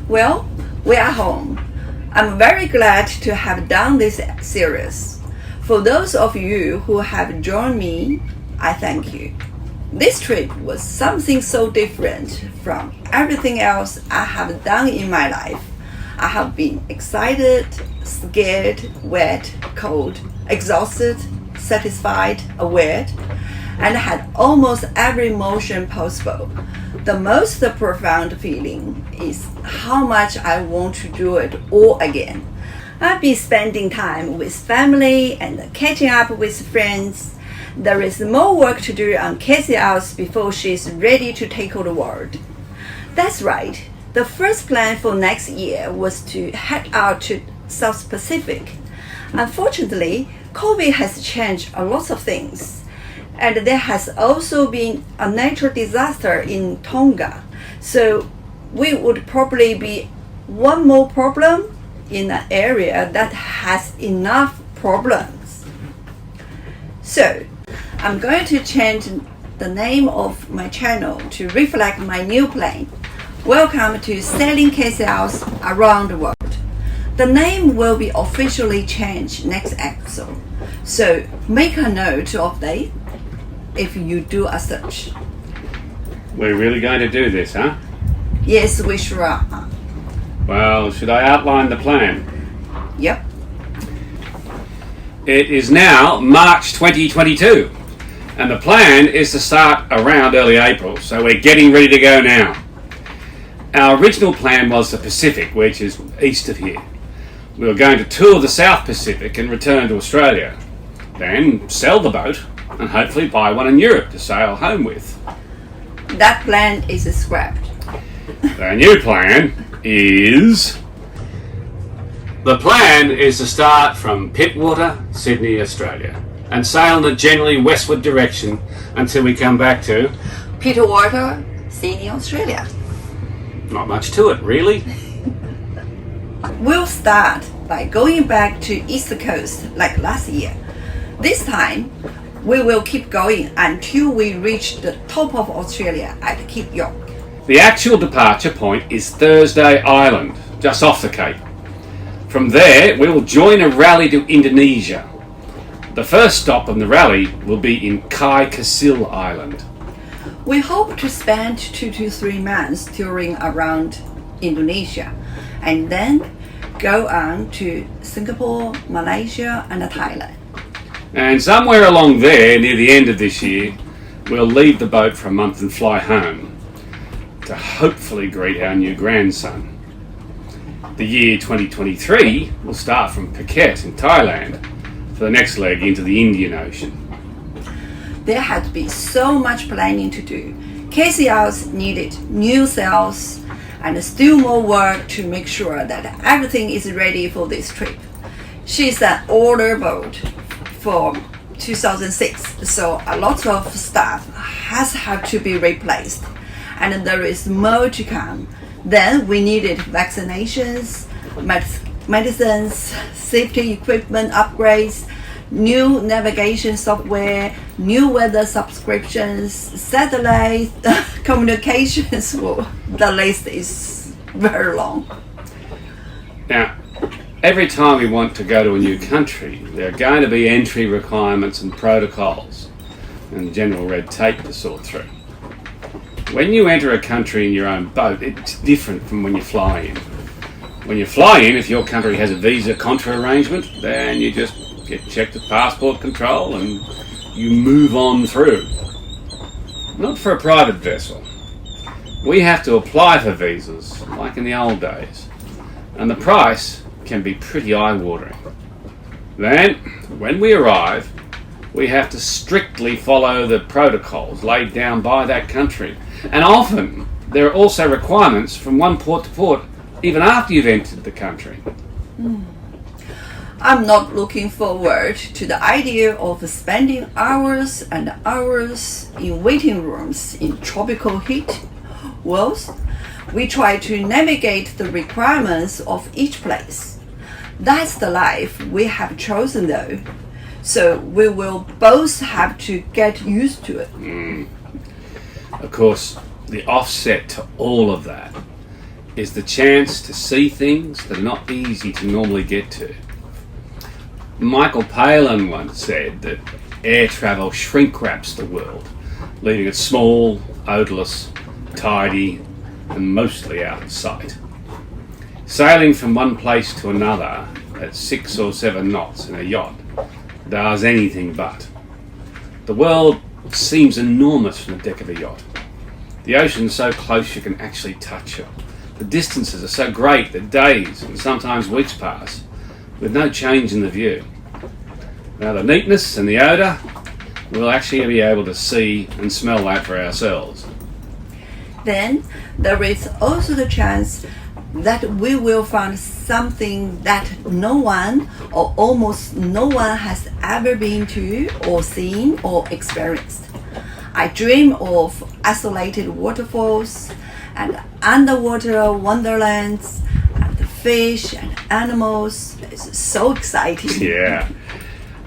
Well, we are home. I'm very glad to have done this series. For those of you who have joined me, I thank you. This trip was something so different from everything else I have done in my life. I have been excited, scared, wet, cold, exhausted, satisfied, aware, and had almost every emotion possible. The most profound feeling is how much I want to do it all again. I've been spending time with family and catching up with friends. There is more work to do on CathayOz before she's ready to tackle the world. That's right. The first plan for next year was to head out to South Pacific. Unfortunately, COVID has changed a lot of things. And there has also been a natural disaster in Tonga. So we would probably be one more problem in an area that has enough problems. So I'm going to change the name of my channel to reflect my new plan. Welcome to Selling CathayOz Around the World. The name will be officially changed next episode. So make a note of that if you do a search. We're really going to do this, huh? Yes, we sure are. Well, should I outline the plan? Yep. It is now March 2022, and the plan is to start around early April, so we're getting ready to go now. Our original plan was the Pacific, which is east of here. We were going to tour the South Pacific and return to Australia, then sell the boat and hopefully buy one in Europe to sail home with. That plan is scrapped. The new plan is... The plan is to start from Pittwater, Sydney, Australia, and sail in a generally westward direction until we come back to... Pittwater, Sydney, Australia. Not much to it, really. We'll start by going back to East Coast like last year. This time, we will keep going until we reach the top of Australia at Cape York. The actual departure point is Thursday Island, just off the Cape. From there, we will join a rally to Indonesia. The first stop on the rally will be in Kai Kecil Island. We hope to spend 2 to 3 months touring around Indonesia and then go on to Singapore, Malaysia, and Thailand. And somewhere along there, near the end of this year, we'll leave the boat for a month and fly home to hopefully greet our new grandson. The year 2023 will start from Phuket in Thailand for the next leg into the Indian Ocean. There had been so much planning to do. CathayOz needed new sales and still more work to make sure that everything is ready for this trip. She's an older boat from 2006, so a lot of stuff has had to be replaced, and there is more to come. Then we needed vaccinations, medicines, safety equipment upgrades, new navigation software, new weather subscriptions, satellite communications. The list is very long. Now, every time we want to go to a new country, there are going to be entry requirements and protocols and general red tape to sort through. When you enter a country in your own boat, it's different from when you fly in. When you fly in, if your country has a visa contra arrangement, then you just get checked at passport control and you move on through. Not for a private vessel. We have to apply for visas, like in the old days, and the price can be pretty eye-watering. Then, when we arrive, we have to strictly follow the protocols laid down by that country. And often, there are also requirements from one port to port, even after you've entered the country. I'm not looking forward to the idea of spending hours and hours in waiting rooms in tropical heat. Well, we try to navigate the requirements of each place. That's the life we have chosen though. So we will both have to get used to it. Of course, the offset to all of that is the chance to see things that are not easy to normally get to. Michael Palin once said that air travel shrink wraps the world, leaving it small, odorless, tidy, and mostly out of sight. Sailing from one place to another at 6 or 7 knots in a yacht does anything but. The world seems enormous from the deck of a yacht. The ocean's so close you can actually touch it. The distances are so great that days and sometimes weeks pass with no change in the view. Now the neatness and the odour, we'll actually be able to see and smell that for ourselves. Then there is also the chance that we will find something that no one or almost no one has ever been to or seen or experienced. I dream of isolated waterfalls and underwater wonderlands and fish and animals. It's so exciting. Yeah.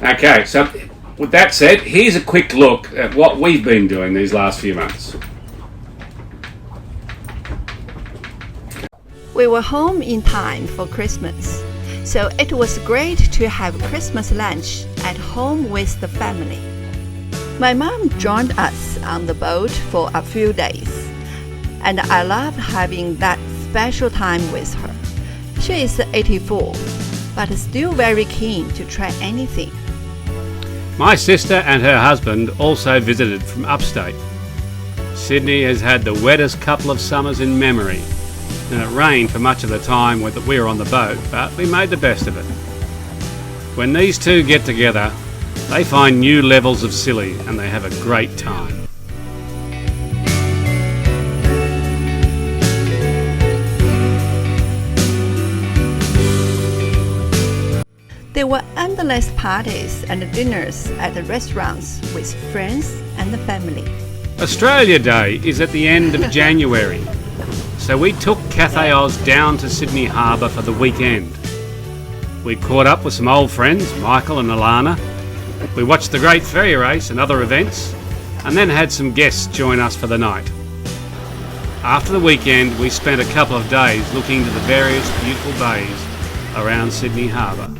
Okay, so with that said, here's a quick look at what we've been doing these last few months. We were home in time for Christmas, so it was great to have Christmas lunch at home with the family. My mom joined us on the boat for a few days, and I loved having that special time with her. She is 84, but still very keen to try anything. My sister and her husband also visited from upstate. Sydney has had the wettest couple of summers in memory, and it rained for much of the time that we were on the boat, but we made the best of it. When these two get together, they find new levels of silly and they have a great time. There were endless parties and dinners at the restaurants with friends and the family. Australia Day is at the end of January, so we took CathayOz down to Sydney Harbour for the weekend. We caught up with some old friends, Michael and Alana. We watched the Great Ferry Race and other events, and then had some guests join us for the night. After the weekend, we spent a couple of days looking to the various beautiful bays around Sydney Harbour.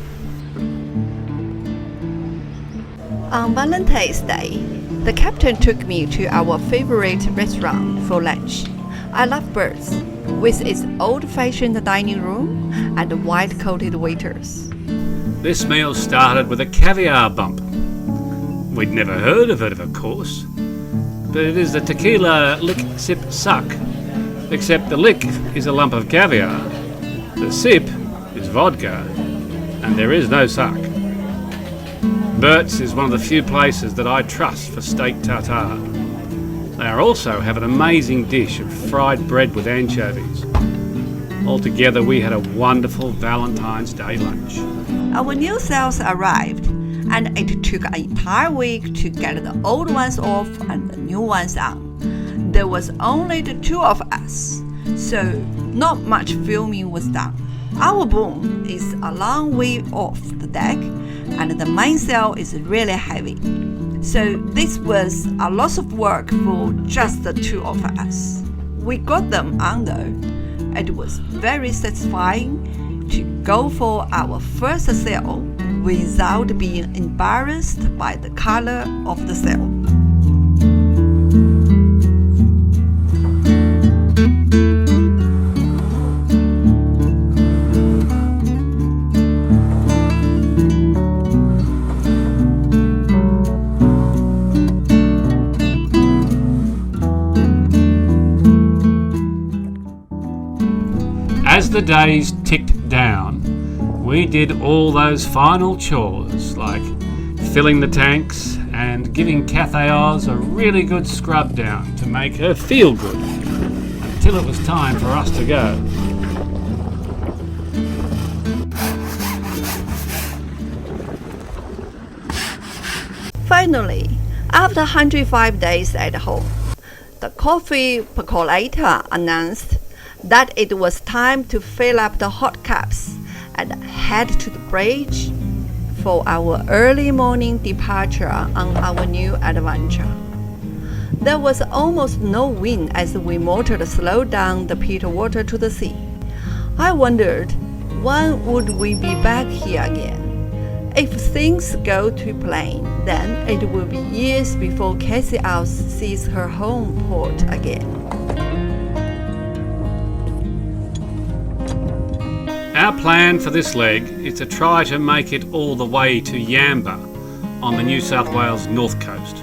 On Valentine's Day, the captain took me to our favorite restaurant for lunch. I love Birds, with its old-fashioned dining room and white-coated waiters. This meal started with a caviar bump. We'd never heard of it, of course, but it is the tequila lick, sip, suck, except the lick is a lump of caviar, the sip is vodka, and there is no suck. Bert's is one of the few places that I trust for steak tartare. They also have an amazing dish of fried bread with anchovies. Altogether, we had a wonderful Valentine's Day lunch. Our new cells arrived, and it took an entire week to get the old ones off and the new ones on. There was only the two of us, so not much filming was done. Our boom is a long way off the deck, and the main cell is really heavy. So this was a lot of work for just the two of us. We got them on though. It was very satisfying to go for our first cell without being embarrassed by the color of the cell. As the days ticked down, we did all those final chores like filling the tanks and giving CathayOz a really good scrub down to make her feel good until it was time for us to go. Finally, after 105 days at home, the coffee percolator announced that it was time to fill up the hot cups and head to the bridge for for our early morning departure on our new adventure. There was almost no wind as we motored slow down the Peter Water to the sea. I wondered, when would we be back here again? If things go to plan, then it will be years before CathayOz sees her home port again. Our plan for this leg is to try to make it all the way to Yamba on the New South Wales north coast.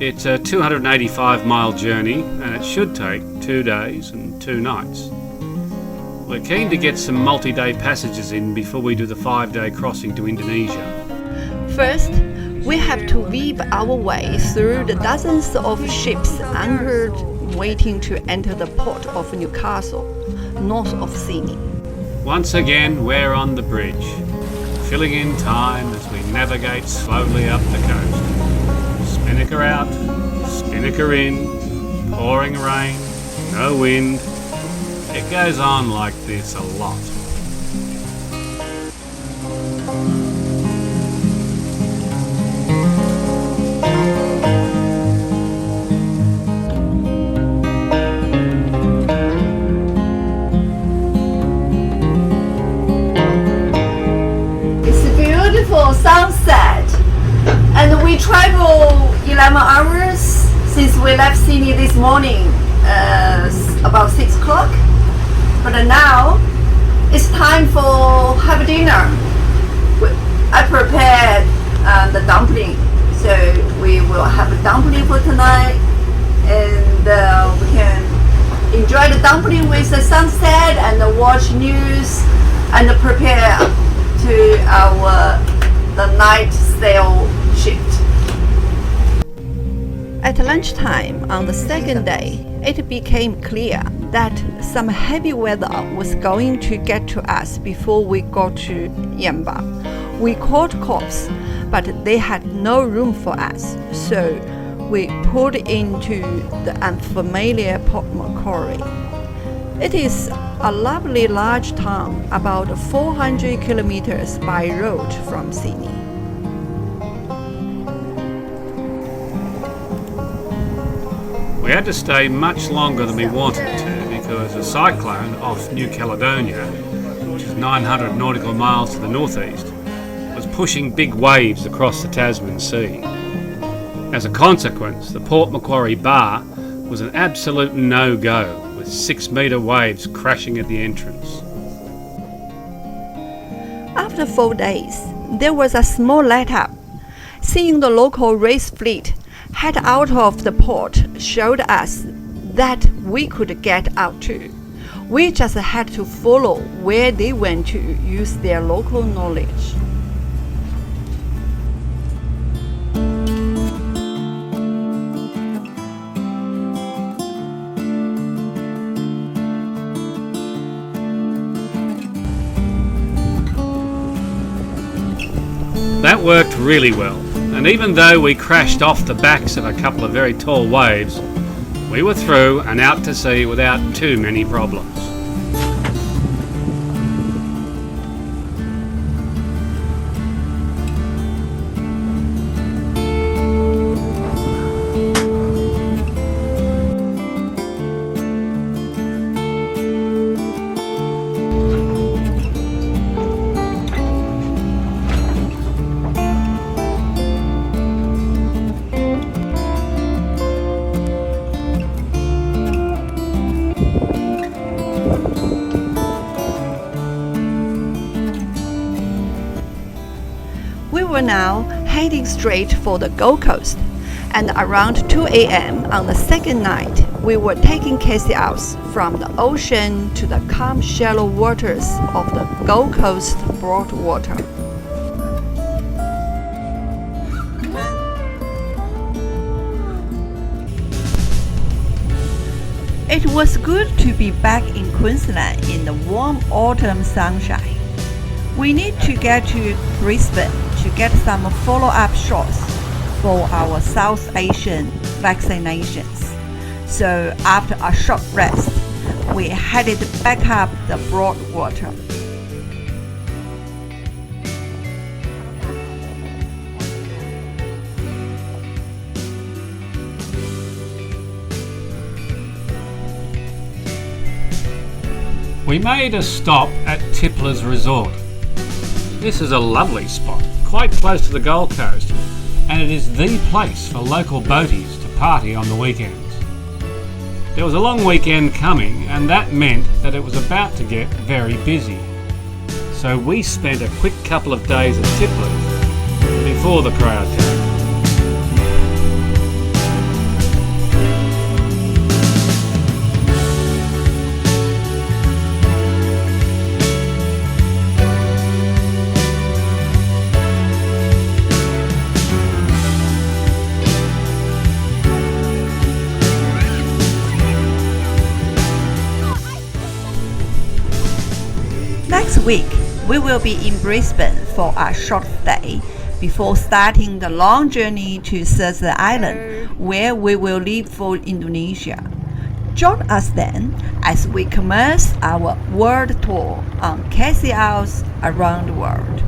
It's a 285-mile journey and it should take 2 days and 2 nights. We're keen to get some multi-day passages in before we do the 5-day crossing to Indonesia. First, we have to weave our way through the dozens of ships anchored waiting to enter the port of Newcastle, north of Sydney. Once again, we're on the bridge, filling in time as we navigate slowly up the coast. Spinnaker out, spinnaker in, pouring rain, no wind. It goes on like this a lot. It's a beautiful sunset, and we travel 11 hours since we left Sydney this morning, about 6 o'clock. But now it's time for have dinner. I prepared the dumpling, so we will have a dumpling for tonight, and we can enjoy the dumpling with the sunset and watch news and prepare to the night sail shift. At lunchtime on the second day, it became clear that some heavy weather was going to get to us before we got to Yamba. We called cops, but they had no room for us, so we pulled into the unfamiliar Port Macquarie. It is a lovely large town, about 400 kilometers by road from Sydney. We had to stay much longer than we wanted to because a cyclone off New Caledonia, which is 900 nautical miles to the northeast, was pushing big waves across the Tasman Sea. As a consequence, the Port Macquarie Bar was an absolute no-go, with 6-metre waves crashing at the entrance. After 4 days, there was a small let-up. Seeing the local race fleet head out of the port showed us that we could get out too. We just had to follow where they went to use their local knowledge. That worked really well, and even though we crashed off the backs of a couple of very tall waves, we were through and out to sea without too many problems. We were now heading straight for the Gold Coast, and around 2 a.m. on the second night, we were taking CathayOz from the ocean to the calm shallow waters of the Gold Coast Broadwater. It was good to be back in Queensland in the warm autumn sunshine. We need to get to Brisbane to get some follow-up shots for our South Asian vaccinations. So after a short rest, we headed back up the Broadwater. We made a stop at Tippler's Resort. This is a lovely spot, quite close to the Gold Coast, and it is the place for local boaties to party on the weekends. There was a long weekend coming, and that meant that it was about to get very busy. So we spent a quick couple of days at Tippler's before the crowd came. Next week, we will be in Brisbane for a short stay before starting the long journey to Thursday Island, where we will leave for Indonesia. Join us then as we commence our world tour on CathayOz around the world.